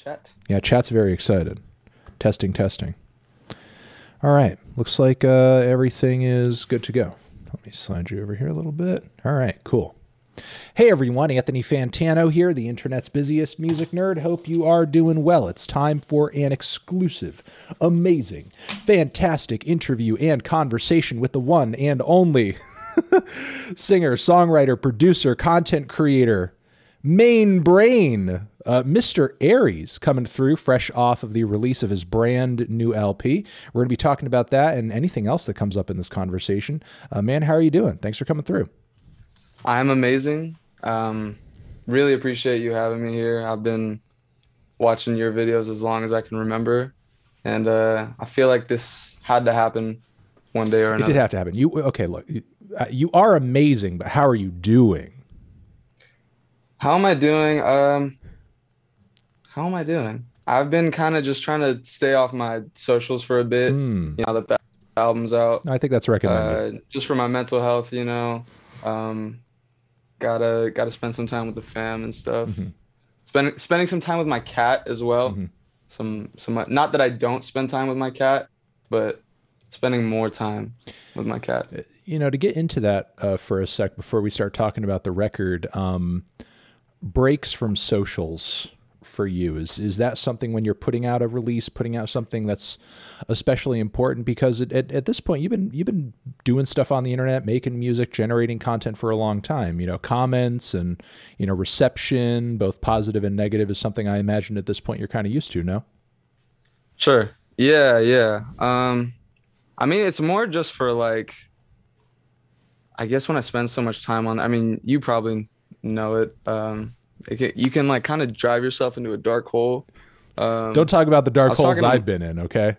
Chat. Yeah, chat's very excited. Testing, testing. All right. Looks like everything is good to go. Let me slide you over here a little bit. All right, cool. Hey everyone, Anthony Fantano here, the internet's busiest music nerd. Hope you are doing well. It's time for an exclusive, amazing, fantastic interview and conversation with the one and only singer, songwriter, producer, content creator, main brain, Mr. Aries, coming through fresh off of the release of his brand new LP. We're going to be talking about that and anything else that comes up in this conversation. Man, how are you doing? Thanks for coming through. I'm amazing. Really appreciate you having me here. I've been watching your videos as long as I can remember, and I feel like this had to happen one day or another. It did have to happen. Okay, look, you are amazing, but how are you doing? How am I doing? How am I doing? I've been kind of just trying to stay off my socials for a bit. Now that the album's out, I think that's recommended. just for my mental health, you know. Gotta spend some time with the fam and stuff. Spending some time with my cat as well. Some not that I don't spend time with my cat, but spending more time with my cat. You know, to get into that for a sec before we start talking about the record, breaks from socials for you, is that something when you're putting out a release, putting out something that's especially important? Because at this point you've been doing stuff on the internet, making music, generating content for a long time. You know, comments and, you know, reception, both positive and negative, is something I imagine at this point you're kind of used to, no? Sure. Yeah. I mean, it's more just for, like, I guess when I spend so much time on, I mean, you probably know it. You can like kind of drive yourself into a dark hole. Don't talk about the dark holes I've been in, okay?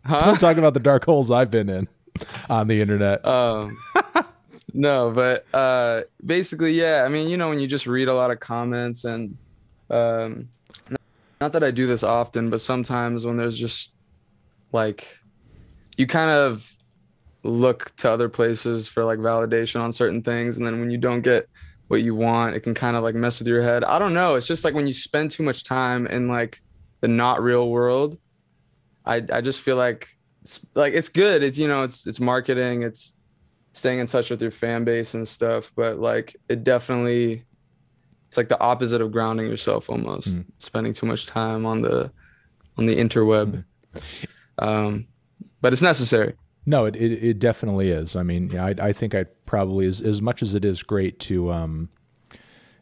Huh? Don't talk about the dark holes I've been in on the internet. No, but basically, yeah. I mean, you know, when you just read a lot of comments and not that I do this often, but sometimes when there's just like, you kind of look to other places for like validation on certain things, and then when you don't get what you want, it can kind of like mess with your head. I don't know. It's just like when you spend too much time in like the not real world, I just feel like it's good. It's, you know, it's marketing, it's staying in touch with your fan base and stuff, but like it's like the opposite of grounding yourself almost. Spending too much time on the interweb. But it's necessary. No, it definitely is. I mean, yeah, I think I probably, as much as it is great to,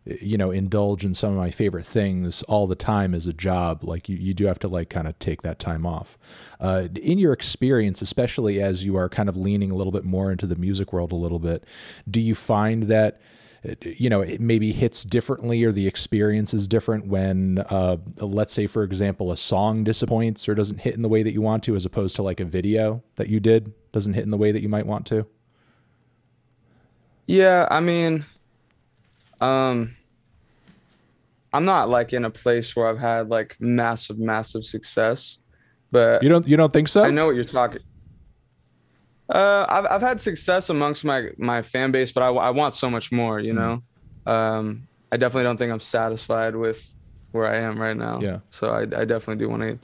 you know, indulge in some of my favorite things all the time as a job, like you do have to like kind of take that time off. In your experience, especially as you are kind of leaning a little bit more into the music world a little bit, do you find that, you know, it maybe hits differently, or the experience is different when, let's say, for example, a song disappoints or doesn't hit in the way that you want to, as opposed to like a video that you did doesn't hit in the way that you might want to? Yeah, I mean, I'm not like in a place where I've had like massive success, but you don't think so? I know what you're talking. I've had success amongst my fan base, but I want so much more, you know. I definitely don't think I'm satisfied with where I am right now. Yeah. So I definitely do want to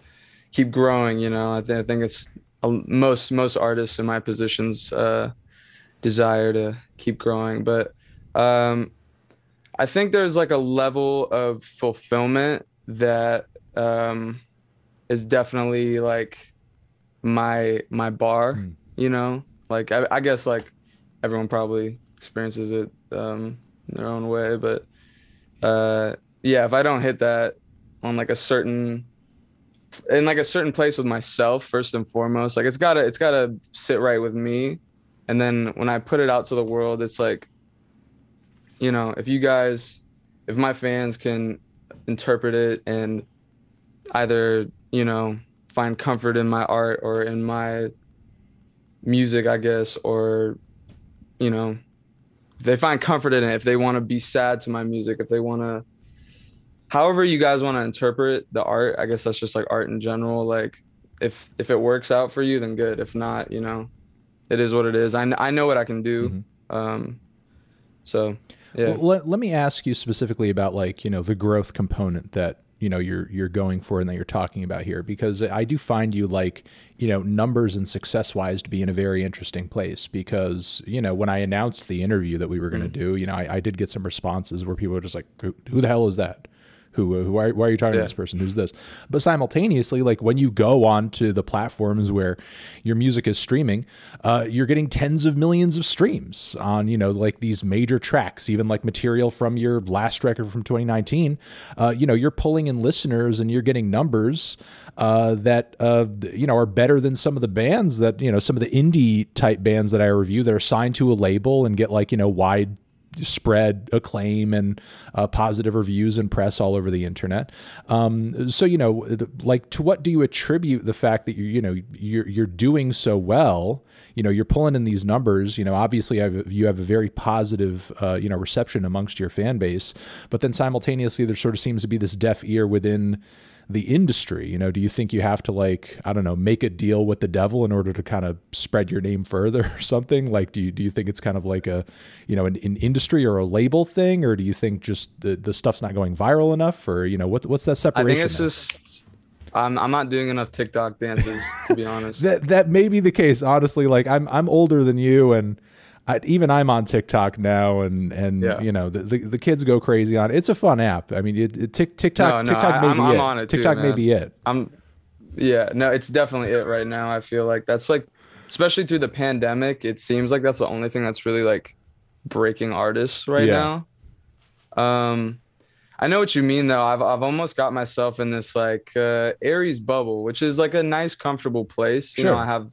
keep growing, you know. I think it's most artists in my positions desire to keep growing, but I think there's like a level of fulfillment that is definitely like my bar. You know, like I guess like everyone probably experiences it in their own way, but yeah, if I don't hit that on like a certain place with myself first and foremost, like it's gotta sit right with me, and then when I put it out to the world, it's like, you know, if my fans can interpret it and either, you know, find comfort in my art or in my music, I guess, or, you know, if they find comfort in it, if they want to be sad to my music, if they want to, however you guys want to interpret the art, I guess that's just like art in general. Like if it works out for you, then good. If not, you know, it is what it is. I know what I can do. So yeah. Well, let me ask you specifically about, like, you know, the growth component that you're going for and that you're talking about here, because I do find you, like, numbers and success wise, to be in a very interesting place. Because when I announced the interview that we were going to do, I did get some responses where people were just like, who the hell is that? Why are you talking to this person? Who's this? But simultaneously, like, when you go on to the platforms where your music is streaming, you're getting tens of millions of streams on, like, these major tracks, even like material from your last record from 2019. You're pulling in listeners and you're getting numbers that, are better than some of the bands that, some of the indie type bands that I review that are signed to a label and get, like, wide spread acclaim and positive reviews and press all over the internet. So, like, to what do you attribute the fact that you're doing so well? You're pulling in these numbers. Obviously you have a very positive reception amongst your fan base, but then simultaneously there sort of seems to be this deaf ear within the industry. Do you think you have to, like, I don't know, make a deal with the devil in order to kind of spread your name further or something? Like, do you think it's kind of like a, an industry or a label thing, or do you think just the stuff's not going viral enough, or, what's that separation? I think it's just, I'm not doing enough TikTok dances, to be honest. That may be the case, honestly. Like, I'm older than you, and even I'm on TikTok now, and the kids go crazy on it. It's a fun app. I mean, TikTok I'm on it too, TikTok may man. be it. No, it's definitely it right now. I feel like that's, like, especially through the pandemic, it seems like that's the only thing that's really, like, breaking artists right now. I know what you mean though. I've almost got myself in this, like, Aries bubble, which is, like, a nice, comfortable place. Sure. I have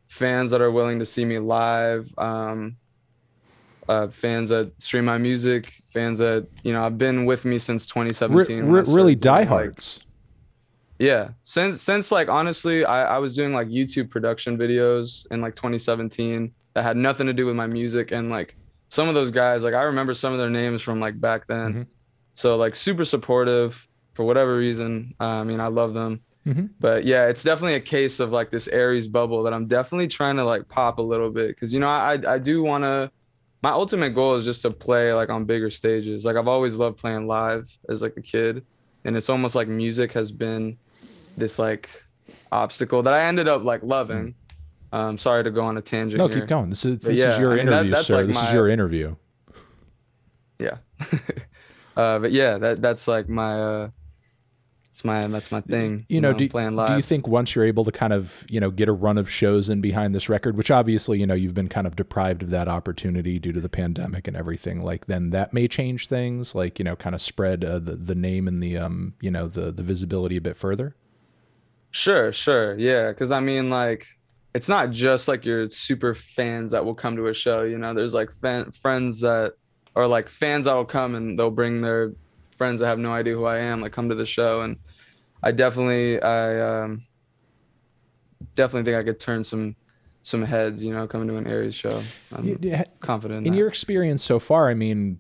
fans that are willing to see me live, fans that stream my music, fans that have been with me since 2017. Really diehards. Like, since like, honestly, I was doing, like, YouTube production videos in, like, 2017 that had nothing to do with my music, and, like, some of those guys, like, I remember some of their names from, like, back then. So, like, super supportive for whatever reason. I love them. But yeah, it's definitely a case of, like, this Aries bubble that I'm definitely trying to, like, pop a little bit, because I do want to. My ultimate goal is just to play, like, on bigger stages. Like, I've always loved playing live as, like, a kid, and it's almost like music has been this, like, obstacle that I ended up, like, loving. Sorry to go on a tangent. No, here. keep going. This is your interview, sir. Like, this is your interview. Yeah. But yeah, that's like my that's my thing. Playing live. Do you think once you're able to kind of, get a run of shows in behind this record, which obviously, you've been kind of deprived of that opportunity due to the pandemic and everything, like, then that may change things, like, kind of spread the name and the, the visibility a bit further? Sure. Yeah. Because I mean, like, it's not just, like, your super fans that will come to a show. There's, like, friends that, or, like, fans that will come and they'll bring their friends that have no idea who I am, like, come to the show. And I definitely think I could turn some heads, coming to an Aries show. I'm confident in your experience so far. I mean,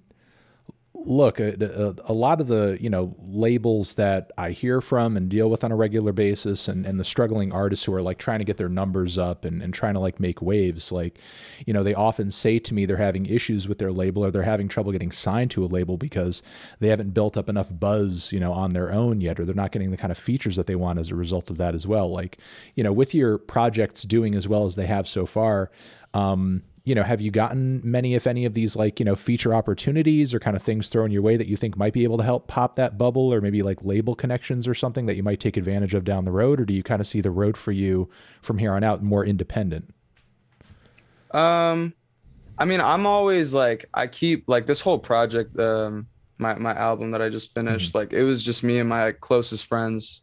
look, a lot of the, labels that I hear from and deal with on a regular basis, and the struggling artists who are, like, trying to get their numbers up and trying to, like, make waves, like, they often say to me they're having issues with their label, or they're having trouble getting signed to a label because they haven't built up enough buzz, on their own yet, or they're not getting the kind of features that they want as a result of that as well. Like, with your projects doing as well as they have so far, have you gotten many, if any, of these, like, feature opportunities or kind of things thrown your way that you think might be able to help pop that bubble, or maybe, like, label connections or something that you might take advantage of down the road? Or do you kind of see the road for you from here on out more independent? I mean, I'm always, like, I keep, like, this whole project, my album that I just finished, like, it was just me and my, like, closest friends,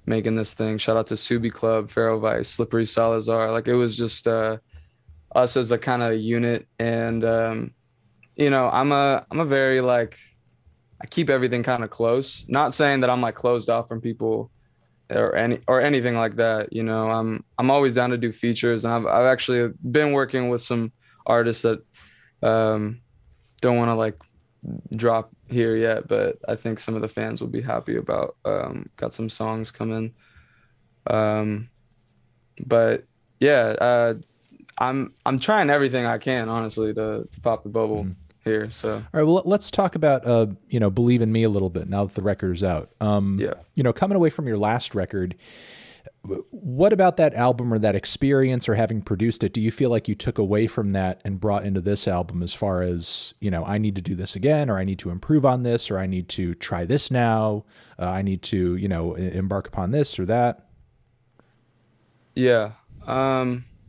making this thing. Shout out to Subi Club, Pharaoh Vice, Slippery Salazar. Like, it was just, us as a kind of unit. And I'm a very, like, I keep everything kind of close, not saying that I'm, like, closed off from people or anything like that. I'm always down to do features, and I've actually been working with some artists that don't want to, like, drop here yet, but I think some of the fans will be happy about. Got some songs coming, but yeah, I'm trying everything I can, honestly, to pop the bubble. here. So All right, well, let's talk about, you know, Believe in Me a little bit now that the record is out. yeah. You know, coming away from your last record, what about that album or that experience or having produced it, do you feel like you took away from that and brought into this album as far as, you know, I need to do this again, or I need to improve on this, or I need to try this now, I need to, you know, embark upon this or that? Yeah.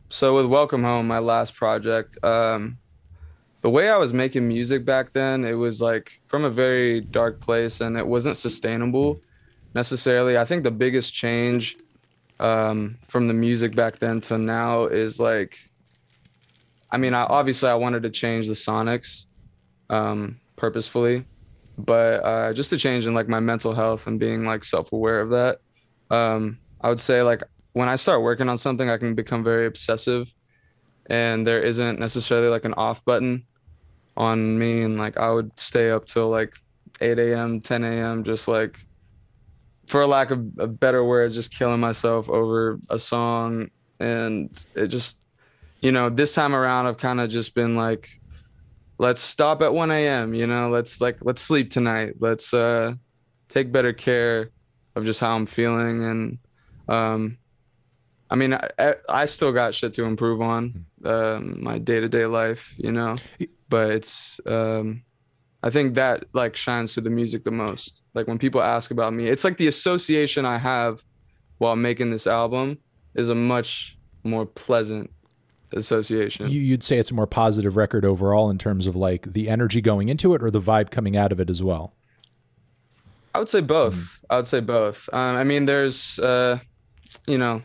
So with Welcome Home, my last project, the way I was making music back then, it was like from a very dark place and it wasn't sustainable necessarily. I think the biggest change from the music back then to now is like, I mean, obviously I wanted to change the sonics purposefully, but just to change in like my mental health and being like self-aware of that. I would say like when I start working on something, I can become very obsessive and there isn't necessarily like an off button on me. And like I would stay up till like 8 a.m., 10 a.m., just like for lack of better words, just killing myself over a song. And it just, you know, this time around, I've kind of just been like, let's stop at 1 a.m., you know, let's sleep tonight. Let's take better care of just how I'm feeling. And I mean, I still got shit to improve on, my day-to-day life, you know, but it's, I think that like shines through the music the most. Like when people ask about me, it's like the association I have while making this album is a much more pleasant association. You'd say it's a more positive record overall in terms of like the energy going into it or the vibe coming out of it as well? I would say both. I would say both. I mean, there's, you know,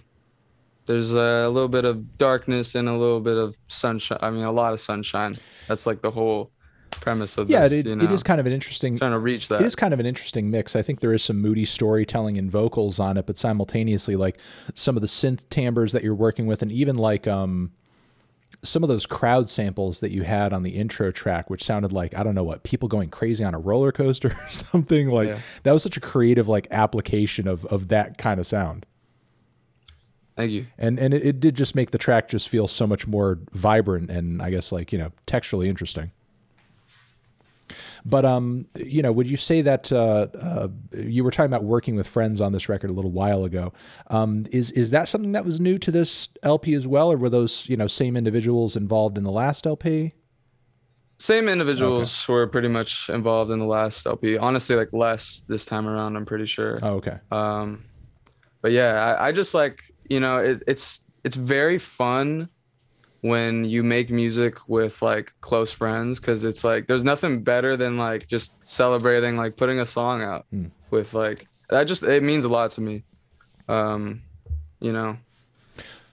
there's a little bit of darkness and a little bit of sunshine. I mean, a lot of sunshine. That's like the whole premise of Yeah, this, you it know, is kind of an interesting, trying to reach it that. is kind of an interesting mix. I think there is some moody storytelling and vocals on it, but simultaneously like some of the synth timbres that you're working with and even like some of those crowd samples that you had on the intro track, which sounded like, I don't know what, people going crazy on a roller coaster or something. Like Yeah. that was such a creative like application of that kind of sound. Thank you. And it did just make the track just feel so much more vibrant and I guess like, you know, texturally interesting. But you know, would you say that you were talking about working with friends on this record a little while ago? Is that something that was new to this LP as well, or were those, you know, same individuals involved in the last LP? Same Okay. individuals were pretty much involved in the last LP. Honestly, like less this time around, I'm pretty sure. Oh, okay. Um, but yeah, I just like, you know, it's very fun when you make music with like close friends because it's like there's nothing better than like just celebrating, like putting a song out Hmm. with like that just it means a lot to me. Um, you know,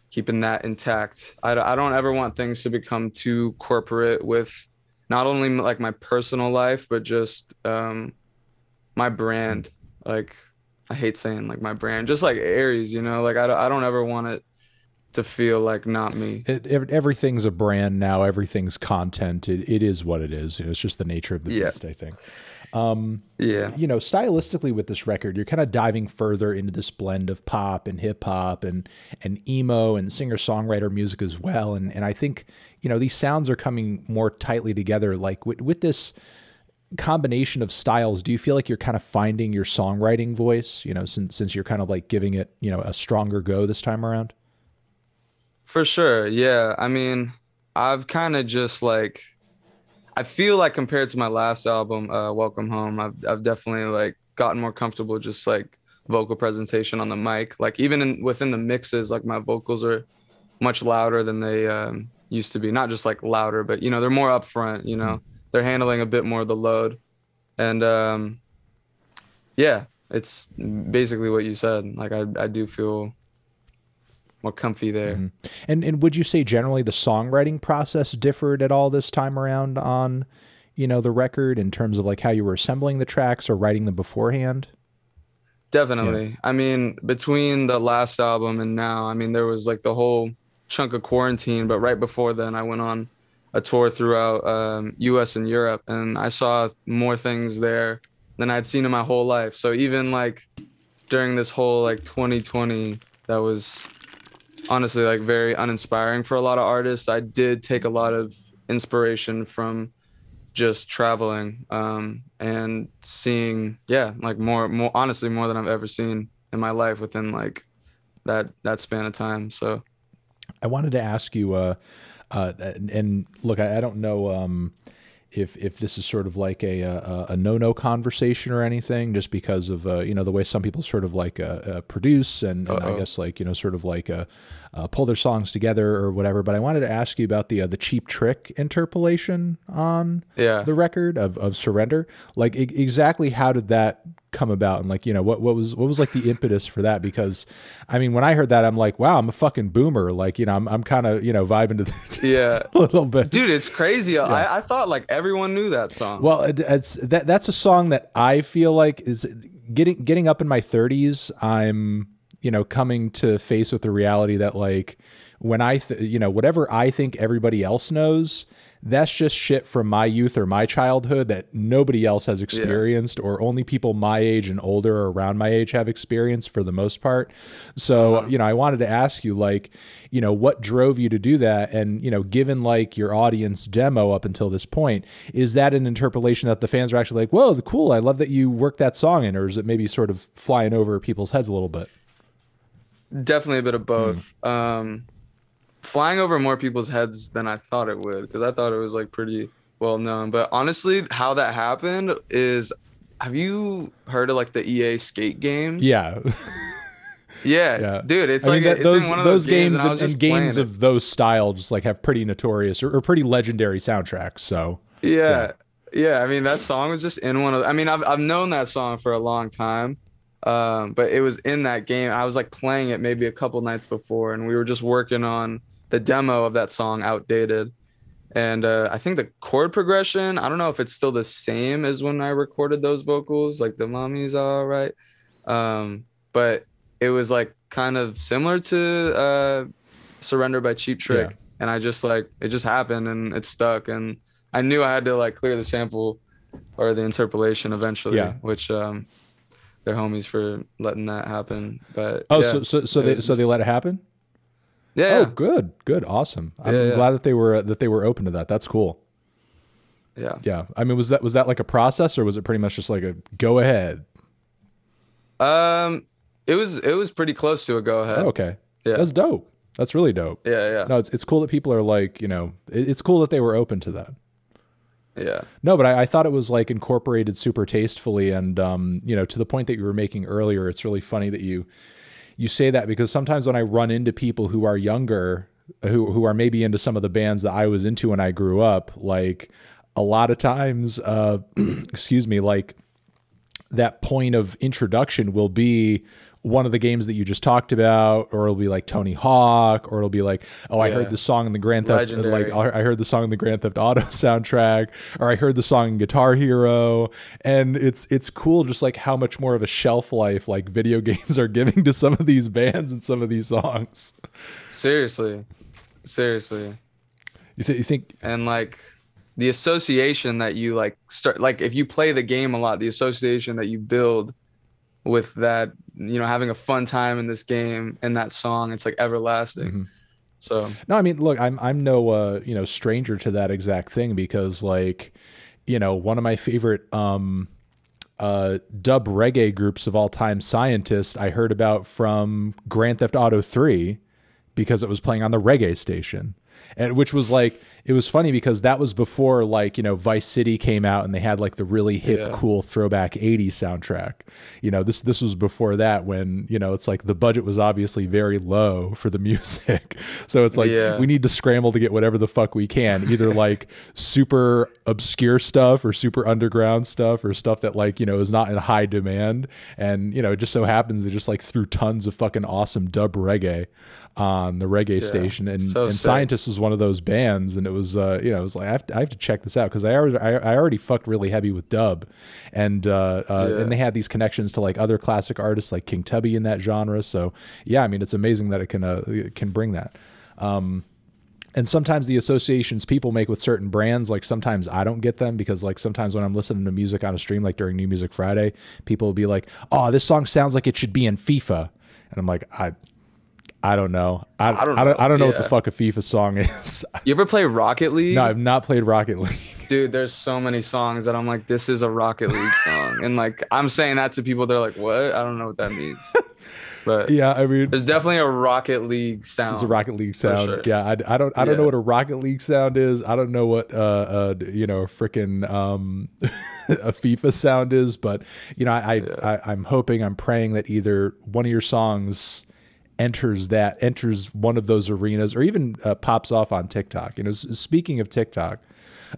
keeping that intact. I don't ever want things to become too corporate with not only like my personal life, but just my brand. Like I hate saying like my brand, just like Aries, you know, like I don't ever want it to feel like not me. Everything's a brand now. Everything's content. It is what it is. You know, it's just the nature of the Yeah. beast, I think. Yeah. You know, stylistically with this record, you're kind of diving further into this blend of pop and hip hop and emo and singer songwriter music as well. And I think, you know, these sounds are coming more tightly together. Like with this combination of styles, do you feel like you're kind of finding your songwriting voice, you know, since you're kind of like giving it, you know, a stronger go this time around? For sure. Yeah. I mean, I've kind of just like I feel like compared to my last album, Welcome Home, I've definitely like gotten more comfortable just like vocal presentation on the mic. Like even within the mixes, like my vocals are much louder than they used to be. Not just like louder, but you know, they're more upfront, you Hmm. know. They're handling a bit more of the load. And yeah, it's basically what you said. Like I do feel more comfy there. Hmm. And would you say generally the songwriting process differed at all this time around on, you know, the record in terms of like how you were assembling the tracks or writing them beforehand? Yeah. Definitely. I mean, between the last album and now, I mean, there was like the whole chunk of quarantine, but right before then, I went on a tour throughout US and Europe, and I saw more things there than I'd seen in my whole life. So even like during this whole like 2020, that was honestly like very uninspiring for a lot of artists. I did take a lot of inspiration from just traveling and seeing, yeah, like more honestly more than I've ever seen in my life within like that span of time. So I wanted to ask you, and look, I don't know if this is sort of like a no conversation or anything, just because of you know, the way some people sort of like produce and I uh-oh. guess like, you know, sort of like pull their songs together or whatever. But I wanted to ask you about the Cheap Trick interpolation on Yeah. the record of Surrender. Like exactly how did that come about, and like, you know, what was like the impetus for that? Because I mean, when I heard that, I'm like, wow, I'm a fucking boomer. Like, you know, I'm kind of, you know, vibing to this Yeah. a little bit. Dude, it's crazy. Yeah. I thought like everyone knew that song. Well, that's a song that I feel like is getting up in my 30s. I'm, you know, coming to face with the reality that like when you know, whatever I think everybody else knows, that's just shit from my youth or my childhood that nobody else has Yeah. experienced, or only people my age and older or around my age have experienced for the most part. So, Uh-huh. you know, I wanted to ask you, like, you know, what drove you to do that? And, you know, given like your audience demo up until this point, is that an interpolation that the fans are actually like, whoa, cool, I love that you worked that song in, or is it maybe sort of flying over people's heads a little bit? Definitely a bit of both. Flying over more people's heads than I thought it would, because I thought it was like pretty well known. But honestly, how that happened is, have you heard of like the EA skate games? Yeah. Yeah, Yeah. dude, it's I mean, like that it's in one of those games, games and I was and just playing games it. of those style just like have pretty notorious or pretty legendary soundtracks. So yeah. Yeah, yeah. I mean, that song was just in one of. I mean, I've known that song for a long time, but it was in that game. I was like playing it maybe a couple nights before, and we were just working on the demo of that song, Outdated. And I think the chord progression, I don't know if it's still the same as when I recorded those vocals, like the mommy's all right. But it was like kind of similar to Surrender by Cheap Yeah. Trick. And I just like, it just happened and it stuck. And I knew I had to like clear the sample or the interpolation eventually, Yeah. which they're homies for letting that happen. But Oh, yeah, it was so they just, let it happen? Oh, yeah, good. Good. Awesome. yeah, I'm yeah, glad that they were open to that. That's cool. yeah. Yeah. I mean, was that like a process, or was it pretty much just like a go ahead? Um, it was pretty close to a go Oh, ahead. okay. Yeah. That's dope. That's really dope. Yeah, yeah, No, it's cool that people are like, you know, it's cool that they were open to that. yeah. No, but I thought it was like incorporated super tastefully, and you know, to the point that you were making earlier, it's really funny that you say that, because sometimes when I run into people who are younger, who are maybe into some of the bands that I was into when I grew up, like a lot of times, excuse me, like that point of introduction will be one of the games that you just talked about, or it'll be like Tony Hawk, or it'll be like, oh, I heard Yeah. the song in the Grand Theft, like Legendary. I heard the song in the Grand Theft Auto soundtrack, or I heard the song in Guitar Hero, and it's cool just like how much more of a shelf life like video games are giving to some of these bands and some of these songs. Seriously. Seriously. You think, And like the association that you like start, like if you play the game a lot, the association that you build with that, you know, having a fun time in this game and that song, it's like everlasting. mhm. So No, I mean, look, I'm no you know, stranger to that exact thing, because like, you know, one of my favorite dub reggae groups of all time, Scientist, I heard about from Grand Theft Auto 3 because it was playing on the reggae station. And which was like, it was funny because that was before, like, you know, Vice City came out and they had like the really hip, yeah, cool throwback 80s soundtrack. You know, this was before that, when, you know, it's like the budget was obviously very low for the music. So it's like yeah, we need to scramble to get whatever the fuck we can, either like super obscure stuff or super underground stuff or stuff that, like, you know, is not in high demand. And, you know, it just so happens they just like threw tons of fucking awesome dub reggae on the reggae yeah. station, and So sick. Scientist was one of those bands, and it was you know, it was like I have to check this out, because I already fucked really heavy with dub, and Yeah, and they had these connections to like other classic artists like King Tubby in that genre. So yeah, I mean, it's amazing that it can bring that. And sometimes the associations people make with certain brands, like sometimes I don't get them, because like sometimes when I'm listening to music on a stream, like during New Music Friday, people will be like, "Oh, this song sounds like it should be in FIFA," and I'm like, I don't know. I don't know. I don't know what the Yeah. fuck a FIFA song is. You ever play Rocket No, League? I've not played Rocket League. Dude, there's so many songs that I'm like, this is a Rocket League song. And like I'm saying that to people, they're like, what? I don't know what that means. But Yeah, I mean, there's definitely a Rocket League it's a sound Rocket League for sound. sure. Yeah, I don't know Yeah. what a Rocket League sound is. I don't know what you know, a freaking a FIFA sound is, but you know, Yeah. I'm hoping, I'm praying that either one of your songs enters one of those arenas, or even pops off on TikTok. You know, speaking of TikTok,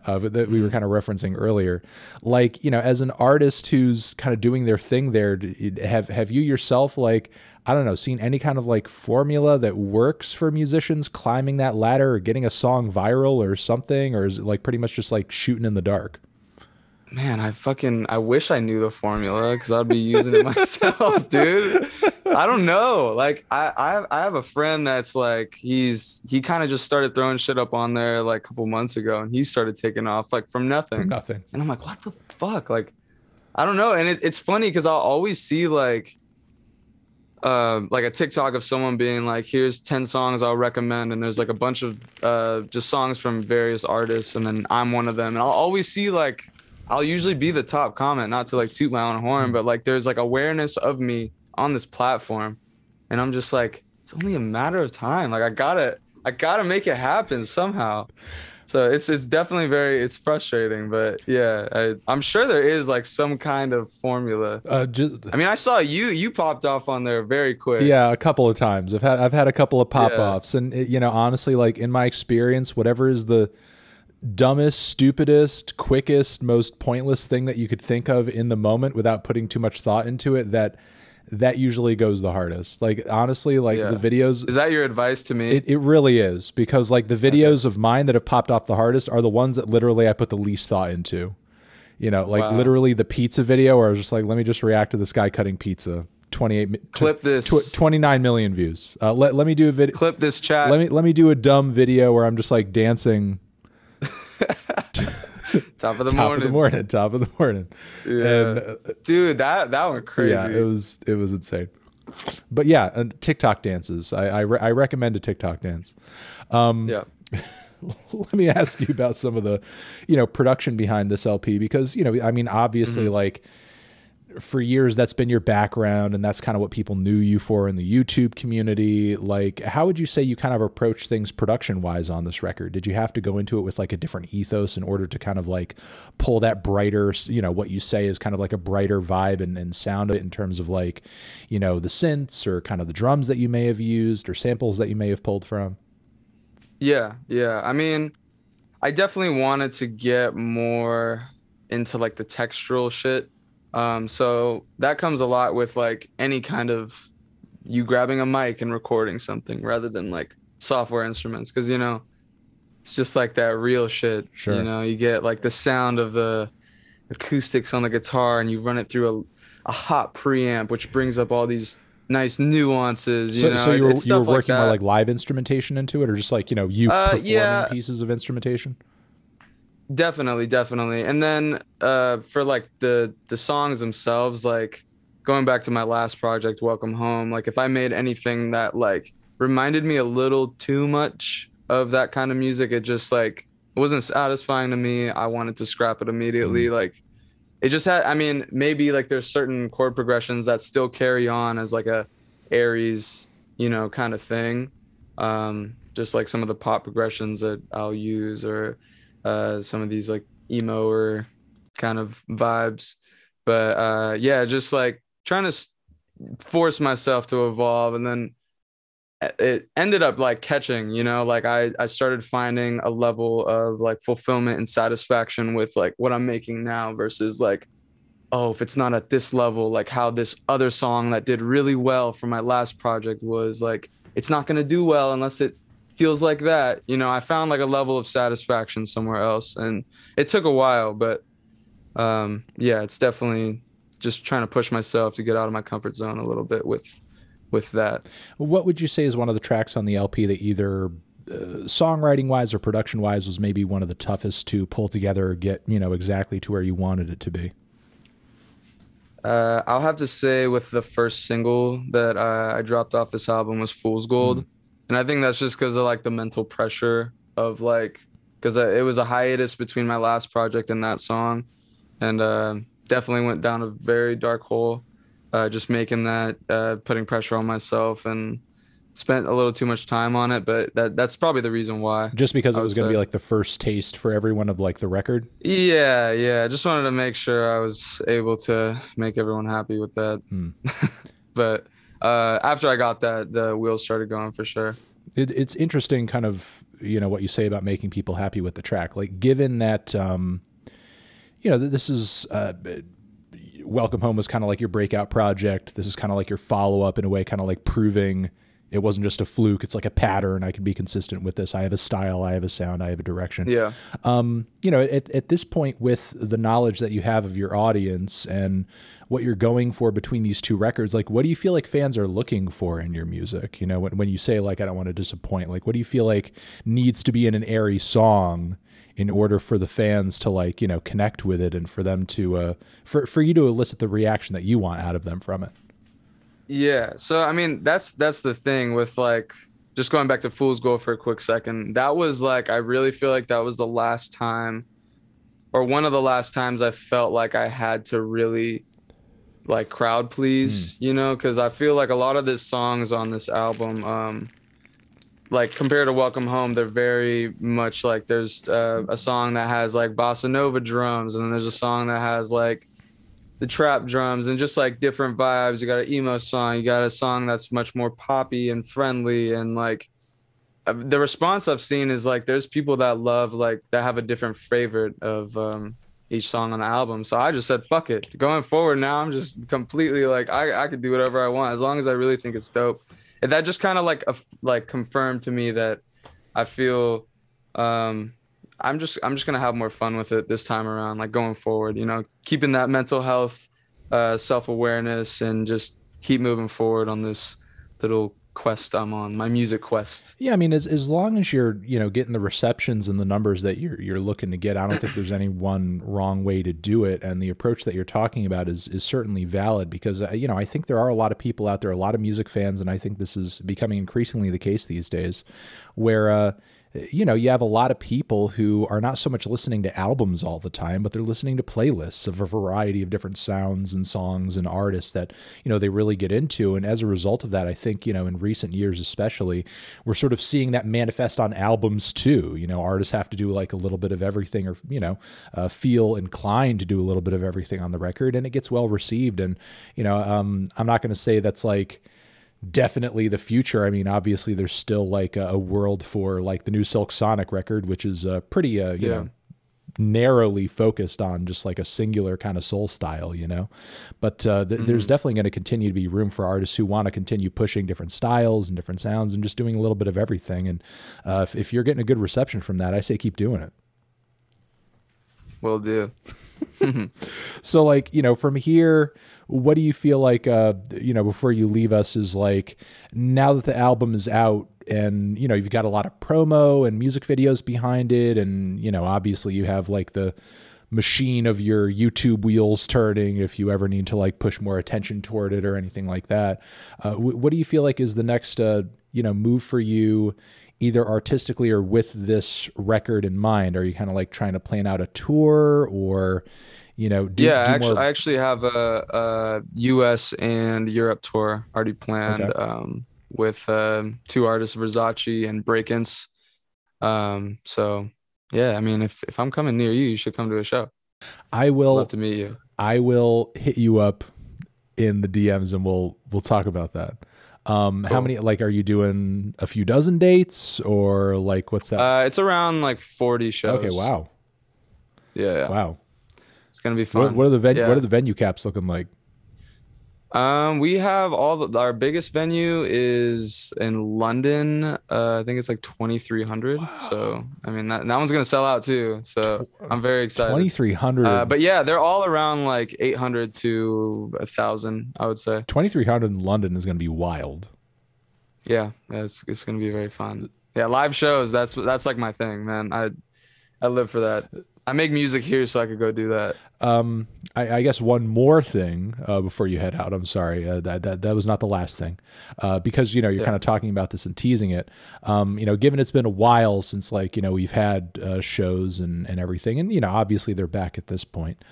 that we were kind of referencing earlier, like, you know, as an artist who's kind of doing their thing there, have you yourself, like, I don't know, seen any kind of like formula that works for musicians climbing that ladder or getting a song viral or something, or is it like pretty much just like shooting in the dark? Man, I wish I knew the formula because I'd be using it myself, dude. I don't know. Like I have a friend that's like he kind of just started throwing shit up on there like a couple months ago, and he started taking off like from nothing. Nothing. And I'm like, what the fuck? Like I don't know. And it's funny because I'll always see like a TikTok of someone being like, here's 10 songs I'll recommend, and there's like a bunch of just songs from various artists, and then I'm one of them. And I'll always see like I'll usually be the top comment, not to like toot my own horn, but like there's like awareness of me on this platform, and I'm just like, it's only a matter of time. Like I gotta make it happen somehow. So it's definitely it's frustrating, but yeah, I'm sure there is like some kind of formula. Just I mean, I saw you popped off on there very quick. Yeah, a couple of times. I've had a couple of pop Yeah. offs, and you know, honestly, like in my experience, whatever is the dumbest, stupidest, quickest, most pointless thing that you could think of in the moment without putting too much thought into it, that usually goes the hardest. Like honestly, like Yeah. the videos, Is that your advice to me? it really is, because like the videos of mine that have popped off the hardest are the ones that literally I put the least thought into. You know, like Wow. literally the pizza video where I was just like, let me just react to this guy cutting pizza. 28 Clip this. 29 million views. Let me do a video. Clip this chat. Let me do a dumb video where I'm just like dancing. Top of the Top morning. of the morning. Top of the morning. Yeah. And Dude, that went crazy. yeah, it was insane. But yeah, and TikTok dances. I recommend a TikTok dance. Yeah. Let me ask you about some of the, you know, production behind this LP, because, you know, I mean, obviously, like for years that's been your background, and that's kind of what people knew you for in the YouTube community. Like, how would you say you kind of approach things production wise on this record? Did you have to go into it with like a different ethos in order to kind of like pull that brighter, you know, what you say is kind of like a brighter vibe and sound in terms of like, you know, the synths or kind of the drums that you may have used or samples that you may have pulled from? Yeah, yeah. I mean, I definitely wanted to get more into like the textural shit. So that comes a lot with like any kind of you grabbing a mic and recording something rather than like software instruments. Cause you know, it's just like that real shit. Sure. You know, you get like the sound of the acoustics on the guitar and you run it through a hot preamp, which brings up all these nice nuances. You know, So you it's were stuff like working more that. like live instrumentation into it, or just like, you know, you performing Yeah. pieces of instrumentation? Definitely, definitely. And then for like the songs themselves, like going back to my last project, Welcome Home, like if I made anything that like reminded me a little too much of that kind of music, it just like it wasn't satisfying to me. I wanted to scrap it immediately. Like it just had, I mean, maybe like there's certain chord progressions that still carry on as like a Aries, you know, kind of thing. Just like some of the pop progressions that I'll use, or some of these like emo or kind of vibes. But yeah, just like trying to force myself to evolve, and then it ended up like catching, you know, like I started finding a level of like fulfillment and satisfaction with like what I'm making now versus like, oh, if it's not at this level, like how this other song that did really well for my last project was, like it's not going to do well unless it feels like that. You know, I found like a level of satisfaction somewhere else, and it took a while, but yeah, it's definitely just trying to push myself to get out of my comfort zone a little bit with that. What would you say is one of the tracks on the LP that either songwriting wise or production wise was maybe one of the toughest to pull together or get, you know, exactly to where you wanted it to be? I'll have to say with the first single that I dropped off this album was Fool's Mm. Gold. And I think that's just because of like the mental pressure of like, because it was a hiatus between my last project and that song. And definitely went down a very dark hole, just making that, putting pressure on myself and spent a little too much time on it. But that's probably the reason why, Just because I it would was going to be say. like the first taste for everyone of like the record. Yeah, yeah. I just wanted to make sure I was able to make everyone happy with that. Mm. But after I got that, the wheels started going for sure. It's interesting, kind of, you know, what you say about making people happy with the track. Like, given that, you know, this is Welcome Home was kind of like your breakout project. This is kind of like your follow up in a way, kind of like proving it wasn't just a fluke. It's like a pattern. I can be consistent with this. I have a style. I have a sound. I have a direction. Yeah. You know, at this point, with the knowledge that you have of your audience and what you're going for between these two records, like, what do you feel like fans are looking for in your music? You know, when you say, like, I don't want to disappoint, like, what do you feel like needs to be in an Aries song in order for the fans to, like, you know, connect with it and for them to, for you to elicit the reaction that you want out of them from it? Yeah. So I mean, that's the thing with like just going back to Fool's Gold for a quick second. That was like I really feel like that was the last time or one of the last times I felt like I had to really like crowd Mm. please, you know, because I feel like a lot of the songs on this album, like compared to Welcome Home, they're very much like there's a song that has like bossa nova drums, and then there's a song that has like the trap drums and just like different vibes. You got an emo song, you got a song that's much more poppy and friendly, and like the response I've seen is like there's people that love like that have a different favorite of each song on the album. So I just said fuck it. Going forward now, I'm just completely like I could do whatever I want as long as I really think it's dope. And that just kind of like like confirmed to me that I feel um I'm just gonna have more fun with it this time around, like going forward, you know, keeping that mental health, self-awareness, and just keep moving forward on this little quest I'm on, my music quest. Yeah, I mean, as long as you're, you know, getting the receptions and the numbers that you're looking to get, I don't think there's any one wrong way to do it. And the approach that you're talking about is certainly valid because, you know, I think there are a lot of people out there, a lot of music fans, and I think this is becoming increasingly the case these days, where you know, you have a lot of people who are not so much listening to albums all the time, but they're listening to playlists of a variety of different sounds and songs and artists that, you know, they really get into. And as a result of that, I think, you know, in recent years especially, we're sort of seeing that manifest on albums too. You know, artists have to do like a little bit of everything or, you know, feel inclined to do a little bit of everything on the record, and it gets well received. And, you know, I'm not going to say that's like definitely the future. I mean, obviously there's still like a world for like the new Silk Sonic record, which is pretty, you know, narrowly focused on just like a singular kind of soul style, you know, but there's definitely going to continue to be room for artists who want to continue pushing different styles and different sounds and just doing a little bit of everything. And if you're getting a good reception from that, I say keep doing it. Will do. So like, you know, from here, what do you feel like, you know, before you leave us is like, now that the album is out and, you know, you've got a lot of promo and music videos behind it. And, you know, obviously you have like the machine of your YouTube wheels turning if you ever need to like push more attention toward it or anything like that. What do you feel like is the next, you know, move for you, either artistically or with this record in mind? Are you kind of like trying to plan out a tour or, you know, I actually have a US and Europe tour already Okay. planned, with two artists, Versace and Breakins. So yeah, I mean, if I'm coming near you, you should come to a show. I Love will, to meet you. I will hit you up in the DMs and we'll talk about that. How Cool. many, like, are you doing a few dozen dates or like, what's that? It's around like 40 Okay. shows. Wow. Yeah, yeah. Wow. It's gonna be What, fun. what are Yeah. the venue caps looking like? We have our biggest venue is in London. I think it's like 2,300. Wow. So I mean that one's gonna sell out too. So I'm very excited. 2,300, But yeah, they're all around like 800 to 1,000, I would say. 2,300 in London is going to be wild. Yeah, it's gonna be very fun. Yeah, live shows. That's like my thing, man. I live for that. I make music here, so I could go do that. I guess one more thing before you head out. I'm sorry, that was not the last thing, because you're Yeah. kind of talking about this and teasing it. Given it's been a while since we've had shows and everything, and obviously they're back at this point.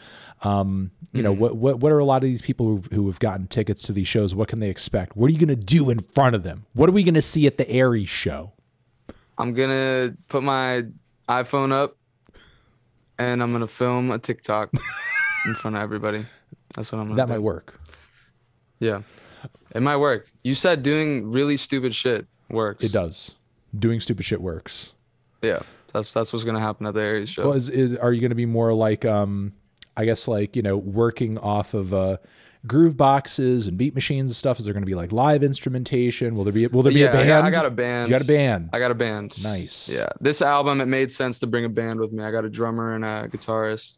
What are a lot of these people who have gotten tickets to these shows? What can they expect? What are you going to do in front of them? What are we going to see at the Aries show? I'm gonna put my iPhone up and I'm gonna film a TikTok in front of everybody. That's what I'm gonna That might do. work. Yeah, it might work. You said doing really stupid shit It works. does. Doing stupid shit works. Yeah, that's what's gonna happen at the Aries Well, show. are you going to be more like, I guess working off of groove boxes and beat machines and stuff? Is there going to be like live instrumentation? Will there be a Yeah, I band? got a You got a band. band. I got a band. Nice. Yeah, this album it made sense to bring a band with me. I got a drummer and a guitarist.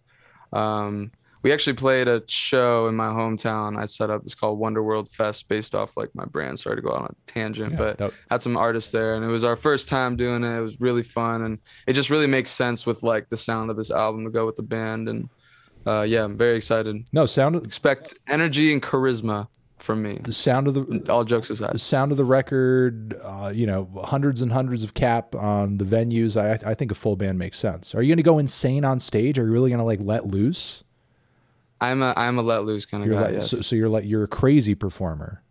Um, we actually played a show in my hometown. I set up. It's called Wonder World Fest, based off like my brand. Sorry to go on a tangent, Yeah. but No, had some artists there, and it was our first time doing it. It was really fun, and it just really makes sense with like the sound of this album to go with the band. And yeah, I'm very excited. no sound. Expect energy and charisma from me. The sound of the All jokes aside. the sound of the record. Hundreds and hundreds of cap on the venues. I think a full band makes sense. Are you going to go insane on stage? Are you really going to like let loose? I'm a let loose kind of You're guy. like Yes, so you're a crazy performer.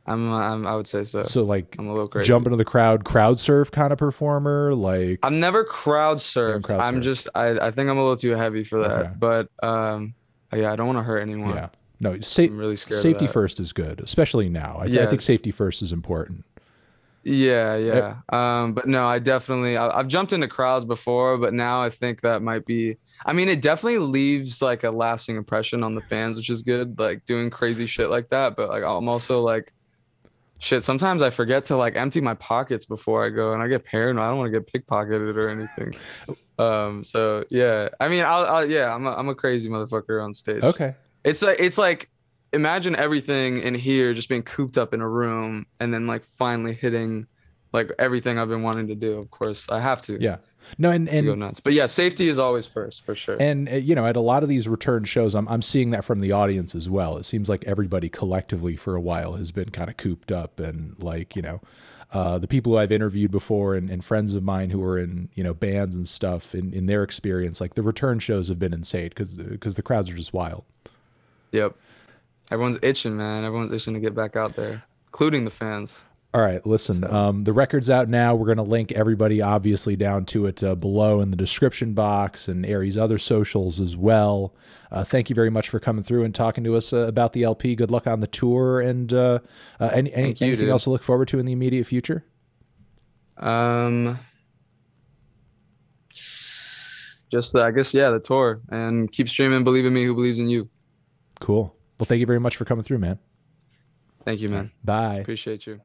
I would say so. So like I'm a little crazy. jump into the crowd surf kind of performer. Like I've never crowd surfed. crowd I'm surfed. just I think I'm a little too heavy for that. Okay. But yeah, I don't want to hurt anyone. yeah, no, I'm really scared of safety that. first is good, especially now. I think Yes. safety first is important. Yeah, yeah. But no, I've jumped into crowds before, but now I think that might be I mean, it definitely leaves like a lasting impression on the fans, which is good, like doing crazy shit like that. But like I'm also like shit, sometimes I forget to like empty my pockets before I go and I get paranoid. I don't want to get pickpocketed or anything. So yeah. I mean yeah, I'm a crazy motherfucker on stage. Okay. It's like imagine everything in here just being cooped up in a room and then like finally hitting like everything I've been wanting to do. Of course, I have to Yeah. No, to go nuts. But yeah, safety is always first for sure. and at a lot of these return shows, I'm seeing that from the audience as well. It seems like everybody collectively for a while has been kind of cooped up, and like the people who I've interviewed before and friends of mine who are in bands and stuff, in their experience, like the return shows have been insane because the crowds are just wild. Yep. Everyone's itching, man. Everyone's itching to get back out there, including the fans. All right, listen, the record's out now. We're going to link everybody, obviously, down to it below in the description box and Aries' other socials as well. Thank you very much for coming through and talking to us about the LP. Good luck on the tour, and anything dude. else to look forward to in the immediate future? Just I guess yeah, the tour and keep streaming. Believe in me, who believes in you. Cool. Well, thank you very much for coming through, man. Thank you, man. Bye. Appreciate you.